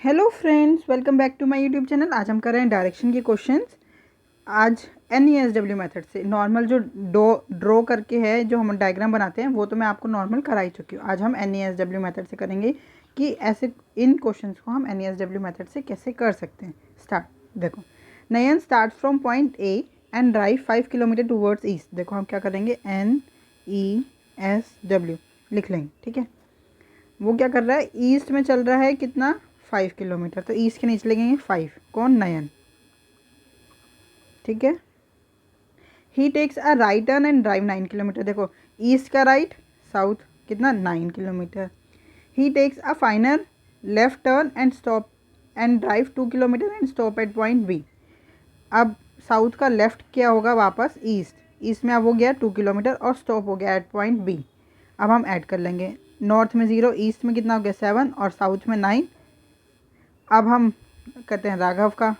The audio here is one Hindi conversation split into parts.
Hello friends, welcome back to my YouTube channel. आज हम कर रहे हैं डायरेक्शन के क्वेश्चंस। आज NESW मेथड से नॉर्मल जो ड्रॉ करके है, जो हम डायग्राम बनाते हैं, वो तो मैं आपको नॉर्मल करा ही चुकी हूँ। आज हम NESW मेथड से करेंगे कि ऐसे इन क्वेश्चंस को हम NESW मेथड से कैसे कर सकते हैं। स्टार्ट। देखो, Nayan start from point A and drive 5 kilometre towards east. देखो हम क्या करेंगे, NESW लिख लेंगे, ठीक है। वो क्या कर रहा है, ईस्ट में चल रहा है, कितना, 5 किलोमीटर। तो ईस्ट के नीचे लगेंगे 5, कौन, नयन, ठीक है। He takes a right turn and drive 9 kilometre. देखो, ईस्ट का राइट, साउथ, कितना, 9 kilometre. He takes a final left turn and stop and drive 2 kilometre and stop at point B. अब साउथ का लेफ्ट क्या होगा, वापस ईस्ट, ईस्ट में अब हो गया 2 किलोमीटर और स्टॉप हो गया एट पॉइंट बी। अब हम ऐड कर लेंगे, नॉर्थ में 0, ईस्ट में कितना हो गया 7 और साउथ में 9। अब हम करते हैं राघव का।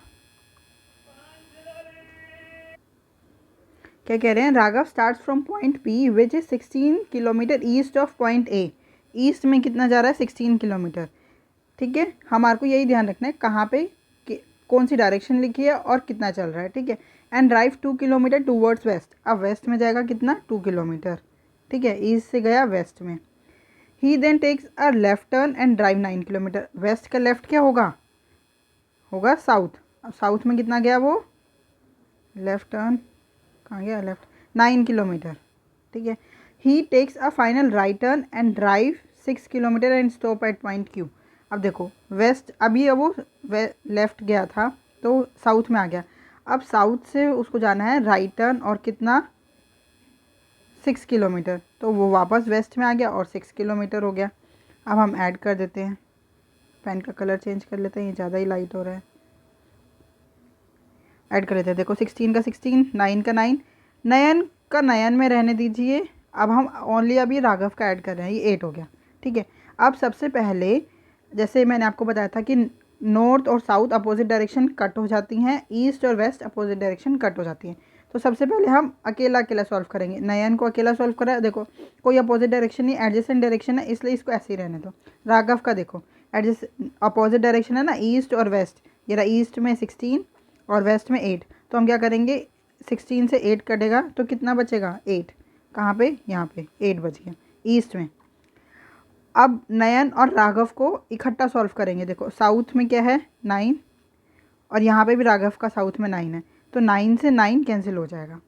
क्या कह रहे हैं, Raghav start from point P which is 16 kilometre east of point A. East में कितना जा रहा है, 16 किलोमीटर, ठीक है। हमारे को यही ध्यान रखना है कहाँ पे कौन सी डायरेक्शन लिखी है और कितना चल रहा है, ठीक है। And drive 2 kilometre towards west. अब वेस्ट में जाएगा कितना, 2 किलोमीटर, ठीक है। ईस्ट से गया वेस्ट में। He then takes a left turn and drive 9 kilometre. West का लेफ्ट क्या होगा, होगा साउथ। अब साउथ में कितना गया वो, लेफ्ट टर्न, कहाँ गया लेफ्ट, 9 किलोमीटर, ठीक है। He takes a final right turn and drive 6 kilometre and stop at point Q. अब देखो, वेस्ट, अभी अब वो लेफ्ट गया था तो साउथ में आ गया। अब साउथ से उसको जाना है राइट टर्न और कितना, 6 किलोमीटर। तो वो वापस वेस्ट में आ गया और 6 किलोमीटर हो गया। अब हम ऐड कर देते हैं, पेन का कलर चेंज कर लेते हैं, ये ज़्यादा ही लाइट हो रहा है। ऐड कर लेते हैं, देखो 16 का 16, 9 का 9, नयन का नयन में रहने दीजिए। अब हम ओनली अभी राघव का ऐड कर रहे हैं, ये 8 हो गया, ठीक है। अब सबसे पहले, जैसे मैंने आपको बताया था कि नॉर्थ और साउथ अपोजिट डायरेक्शन कट हो जाती हैं, ईस्ट और वेस्ट अपोजिट डायरेक्शन कट हो जाती हैं। तो सबसे पहले हम अकेला अकेला सॉल्व करेंगे। नयन को अकेला सॉल्व करा, देखो कोई अपोजिट डायरेक्शन नहीं, एडजेसेंट डायरेक्शन है, इसलिए इसको ऐसे ही रहने दो। राघव का देखो, एडजस्ट अपोजिट डायरेक्शन है ना, ईस्ट और वेस्ट। ये रहा, ईस्ट में 16 और वेस्ट में 8। तो हम क्या करेंगे, 16 से 8 कटेगा तो कितना बचेगा, 8। कहाँ पे, यहाँ पे 8 बच गया ईस्ट में। अब नयन और राघव को इकट्ठा सॉल्व करेंगे। देखो साउथ में क्या है, 9, और यहाँ पे भी राघव का साउथ में 9 है, तो 9 से 9 कैंसिल हो जाएगा।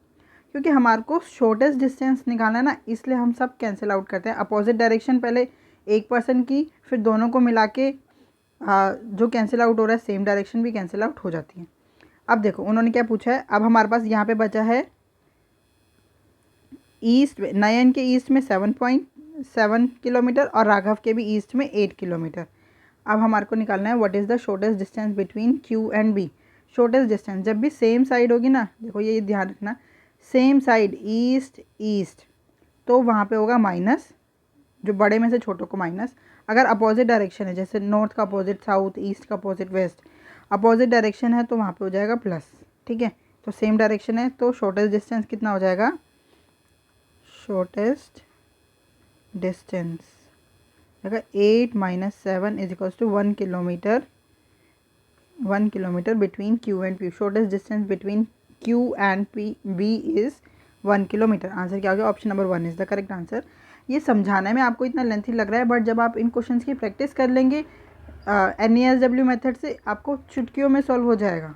क्योंकि हमारे को शॉर्टेस्ट डिस्टेंस निकालना है ना, इसलिए हम सब कैंसिल आउट करते हैं। अपोजिट डायरेक्शन पहले एक पर्सन की, फिर दोनों को मिला के जो कैंसिल आउट हो रहा है, सेम डायरेक्शन भी कैंसिल आउट हो जाती है। अब देखो उन्होंने क्या पूछा है, अब हमारे पास यहाँ पे बचा है ईस्ट, नयन के ईस्ट में 7.7 किलोमीटर और राघव के भी ईस्ट में 8 किलोमीटर। अब हमारे को निकालना है what is the shortest distance between Q and B. Shortest distance जब भी सेम साइड होगी ना, देखो ये ध्यान रखना, सेम साइड, ईस्ट ईस्ट, तो वहाँ पे होगा माइनस, जो बड़े में से छोटों को माइनस। अगर अपोजिट डायरेक्शन है, जैसे नॉर्थ का अपोजिट साउथ, ईस्ट का अपोजिट वेस्ट, अपोजिट डायरेक्शन है तो वहाँ पे हो जाएगा प्लस, ठीक है। तो सेम डायरेक्शन है तो शॉर्टेस्ट डिस्टेंस कितना हो जाएगा, शॉर्टेस्ट डिस्टेंस देखा 8 minus 7 is equals to 1 kilometre, 1 kilometre between Q and P. Shortest distance between Q and P B is 1 kilometre. Answer क्या हो गया, option number 1 is the correct answer. ये समझाने में आपको इतना लेंथी लग रहा है, बट जब आप इन क्वेश्चंस की प्रैक्टिस कर लेंगे NESW मेथड से, आपको चुटकियों में सॉल्व हो जाएगा।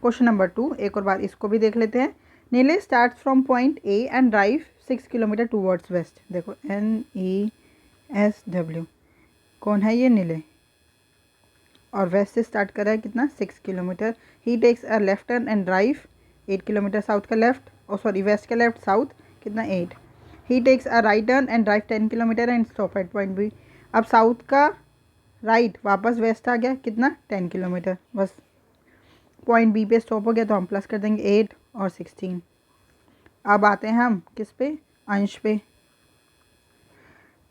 क्वेश्चन नंबर 2, एक और बार इसको भी देख लेते हैं। नीले start from point A and drive 6 kilometre towards west. देखो NESW, कौन है ये, नीले, और वेस्ट से स्टार्ट कर रहा है, कितना, 6 kilometre. He takes a left turn and drive 8 kilometre, south का लेफ्ट, ओ सॉरी वेस्ट का लेफ्ट, साउथ, कितना, 8। He takes a right turn and drive 10 kilometre and stop at point B. अब साउथ का राइट वापस वेस्ट आ गया, कितना, 10 किलोमीटर, बस पॉइंट बी पे स्टॉप हो गया, तो हम प्लस कर देंगे 8 और 16। अब आते हैं हम किस पे, अंश पे।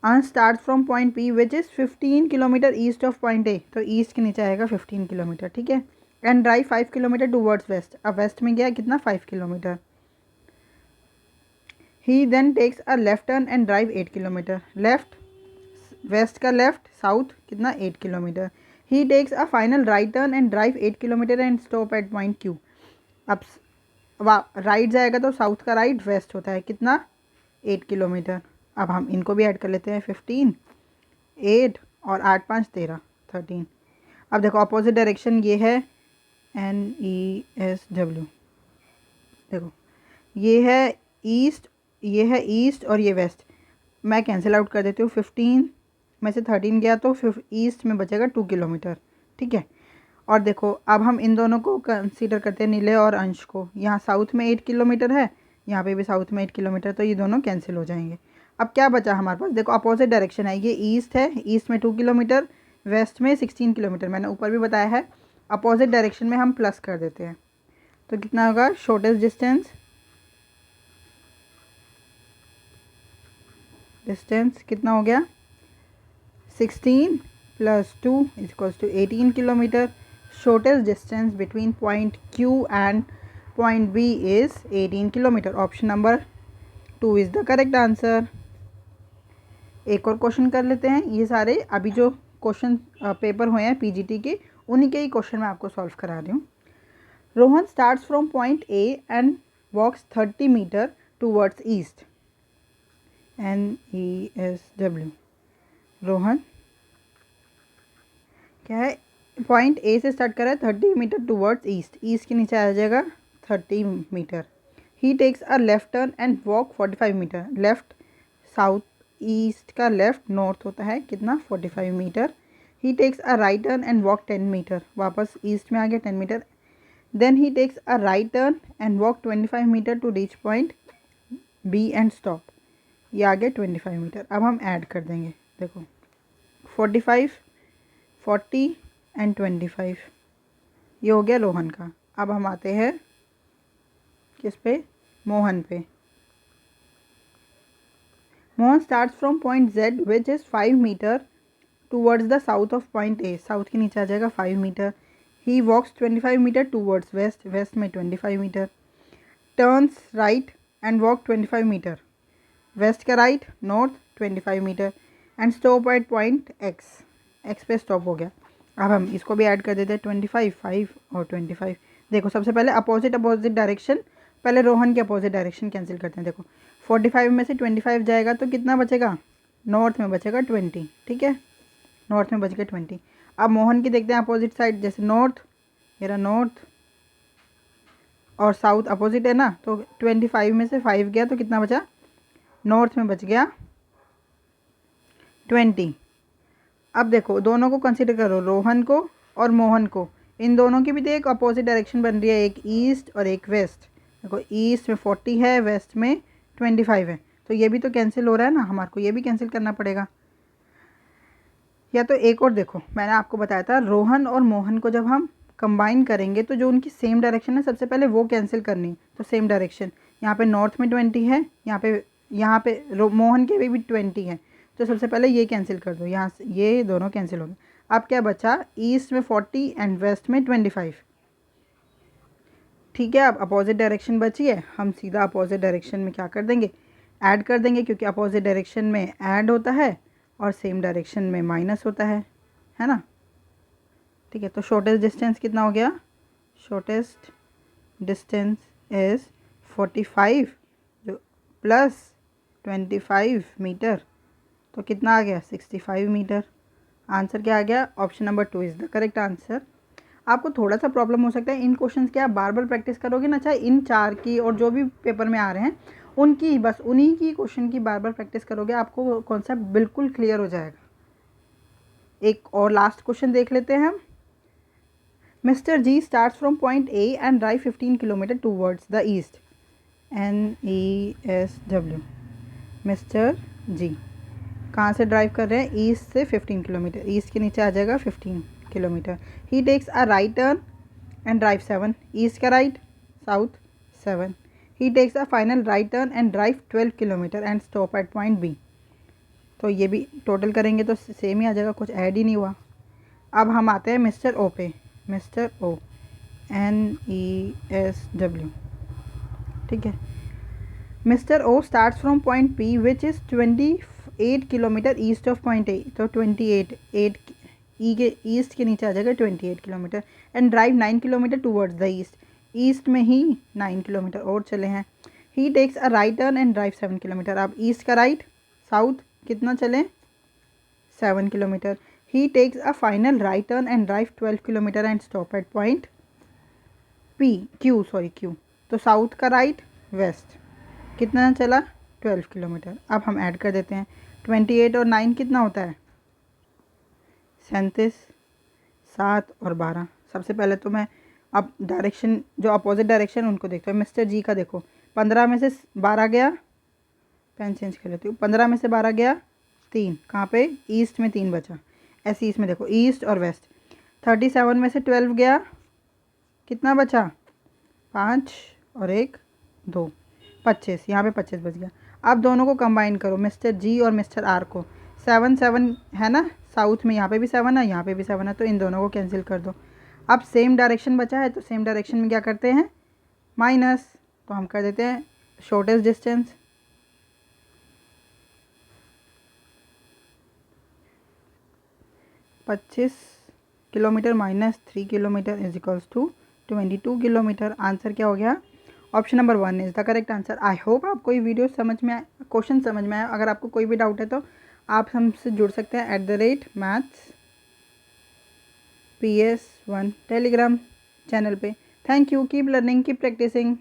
Ansh start from point P which is 15 kilometre east of point A. तो ईस्ट के नीचे आएगा 15 किलोमीटर, ठीक है। And drive 5 kilometre towards west. अब वेस्ट में गया, कितना, 5 kilometre. He then takes a left turn and drive 8 kilometre, left, west का लेफ्ट, साउथ, कितना, 8 kilometre. He takes a final right turn and drive 8 kilometre and stop at point Q. अब राइट जाएगा तो साउथ का राइट वेस्ट होता है कितना, 8 किलोमीटर। अब हम इनको भी ऐड कर लेते हैं, 15, 8 और 8 5 13, 13। अब देखो अपोजिट डायरेक्शन ये है NESW, देखो ये है ईस्ट, ये है ईस्ट और ये वेस्ट। मैं कैंसिल आउट कर देती हूँ, 15 में से 13 गया तो ईस्ट में बचेगा 2 किलोमीटर, ठीक है। और देखो अब हम इन दोनों को कंसीडर करते हैं, नीले और अंश को। यहाँ साउथ में 8 किलोमीटर है, यहाँ पे भी साउथ में 8 किलोमीटर, तो ये दोनों कैंसिल हो जाएंगे। अब क्या बचा हमारे पास, देखो अपोजिट डायरेक्शन है, ये ईस्ट है, ईस्ट में 2 किलोमीटर, वेस्ट में 16 किलोमीटर। मैंने ऊपर भी बताया है अपोजिट डायरेक्शन में हम प्लस कर देते हैं, तो कितना होगा, शॉर्टेस्ट डिस्टेंस कितना हो गया, 16 + 2 = 18 kilometre. Shortest distance between point Q and point B is 18 kilometre. Option number 2 is the correct answer. एक और क्वेश्चन कर लेते हैं। ये सारे अभी जो क्वेश्चन पेपर हुए हैं PGT के, उन्हीं के ही क्वेश्चन मैं आपको सॉल्व करा रही हूँ। Rohan starts from point A and walks 30 metre towards east, NESW। Rohan क्या है, पॉइंट A से स्टार्ट कर रहा है, 30 मीटर टूवर्ड्स ईस्ट, ईस्ट के नीचे आ जाएगा 30 metre. He takes a left turn and walk 45 metre. Left south, east का लेफ्ट नॉर्थ होता है कितना, 45 metre. He takes a right turn and walk 10 metre, वापस ईस्ट में आ गया 10 metre. Then he takes a right turn and walk 25 metre to reach point B and stop, ये आ गया 25 मीटर। अब हम ऐड कर देंगे, देखो 45, 40 एंड 25, ये हो गया रोहन का। अब हम आते हैं किस पे, मोहन पे। Mohan starts from point Z which is 5 metre towards the south of point A, south के नीचे आ जाएगा 5 metre. He walks 25 metre towards west, west में 25 metre. Turns right and walk 25 metre, west का right north 25 metre and stop at point X पे स्टॉप हो गया। अब हम इसको भी ऐड कर देते हैं, 25, 5 और 25। देखो सबसे पहले अपोजिट डायरेक्शन, पहले रोहन के अपोजिट डायरेक्शन कैंसिल करते हैं। देखो 45 में से 25 जाएगा तो कितना बचेगा, नॉर्थ में बचेगा 20, ठीक है, नॉर्थ में बच गया 20। अब मोहन की देखते हैं अपोजिट साइड, जैसे नॉर्थ, मेरा नॉर्थ और साउथ अपोजिट है ना, तो 25 में से 5 गया तो कितना बचा, नॉर्थ में बच गया 20। अब देखो दोनों को कंसीडर करो, रोहन को और मोहन को, इन दोनों की भी तो एक अपोजिट डायरेक्शन बन रही है, एक ईस्ट और एक वेस्ट। देखो ईस्ट में 40 है, वेस्ट में 25 है, तो ये भी तो कैंसिल हो रहा है ना, हमारे को ये भी कैंसिल करना पड़ेगा। या तो एक और देखो, मैंने आपको बताया था रोहन और मोहन को जब हम कंबाइन करेंगे तो जो उनकी सेम डायरेक्शन है सबसे पहले वो कैंसिल करनी, तो सेम डायरेक्शन यहाँ पे नॉर्थ में 20 है, यहाँ पे मोहन के भी 20 है, तो सबसे पहले ये कैंसिल कर दो, यहाँ से ये दोनों कैंसिल हो गए। अब क्या बचा, ईस्ट में 40 एंड वेस्ट में 25, ठीक है। अब अपोजिट डायरेक्शन बची है, हम सीधा अपोजिट डायरेक्शन में क्या कर देंगे, ऐड कर देंगे, क्योंकि अपोजिट डायरेक्शन में ऐड होता है और सेम डायरेक्शन में माइनस होता है ना, ठीक है। तो शॉर्टेस्ट डिस्टेंस कितना हो गया, शॉर्टेस्ट डिस्टेंस इज़ 45 जो प्लस 25 मीटर, तो कितना आ गया, 65 मीटर। आंसर क्या आ गया, option number 2 is the correct answer. आपको थोड़ा सा प्रॉब्लम हो सकता है इन क्वेश्चंस की, आप बार बार प्रैक्टिस करोगे ना, चाहे इन 4 की और जो भी पेपर में आ रहे हैं उनकी, बस उन्हीं की क्वेश्चन की बार बार प्रैक्टिस करोगे, आपको कॉन्सेप्ट बिल्कुल क्लियर हो जाएगा। एक और लास्ट क्वेश्चन देख लेते हैं हम। Mister G starts from point A and drive 15 kilometre towards the east, NESW। Mister G कहाँ से ड्राइव कर रहे हैं, ईस्ट से 15 किलोमीटर, ईस्ट के नीचे आ जाएगा 15 kilometre. He takes a right turn and drive 7, east का right south 7। He takes a final right turn and drive 12 kilometre and stop at point B, तो ये भी टोटल करेंगे तो सेम ही आ जाएगा, कुछ ऐड ही नहीं हुआ। अब हम आते हैं मिस्टर O पे, मिस्टर O, NESW, ठीक है। Mister O starts from point P which is 28 kilometre east of point A, तो 28 ई के ईस्ट के नीचे आ जाएगा 28 kilometre. And drive 9 kilometre towards the east, east में ही 9 किलोमीटर और चले हैं। He takes a right turn and drive 7 kilometre. आप ईस्ट का राइट, साउथ कितना चले 7 kilometre. He takes a final right turn and drive 12 kilometre and stop at point Q. तो साउथ का राइट, वेस्ट कितना चला 12 किलोमीटर। अब हम ऐड कर देते हैं 28 और 9 कितना होता है 37, 7 और 12। सबसे पहले तो मैं अब डायरेक्शन जो अपोजिट डायरेक्शन उनको देखते हैं। मिस्टर जी का देखो 15 में से 12 गया, पेन चेंज कर लेती हूँ, 15 में से 12 गया 3, कहाँ पे ईस्ट में 3 बचा। ऐसे इसमें देखो ईस्ट और वेस्ट। 37 में से 12 गया, कितना बचा 5 और 1 2, 25, यहाँ पे 25 बच गया। अब दोनों को कंबाइन करो, मिस्टर जी और मिस्टर आर को। 7 7 है ना, साउथ में यहाँ पे भी 7 है, यहाँ पे भी 7 है, तो इन दोनों को कैंसिल कर दो। अब सेम डायरेक्शन बचा है, तो सेम डायरेक्शन में क्या करते हैं माइनस, तो हम कर देते हैं शॉर्टेस्ट डिस्टेंस। पच्चीस kilometre minus 3 kilometre is equals to 22 kilometre. Answer क्या हो गया, option number 1 is the correct answer. I hope आपको ये वीडियो समझ में आए, क्वेश्चन समझ में आया। अगर आपको कोई भी डाउट है तो आप हमसे जुड़ सकते हैं @mathsps1 टेलीग्राम चैनल पे। Thank you, keep learning, keep practising.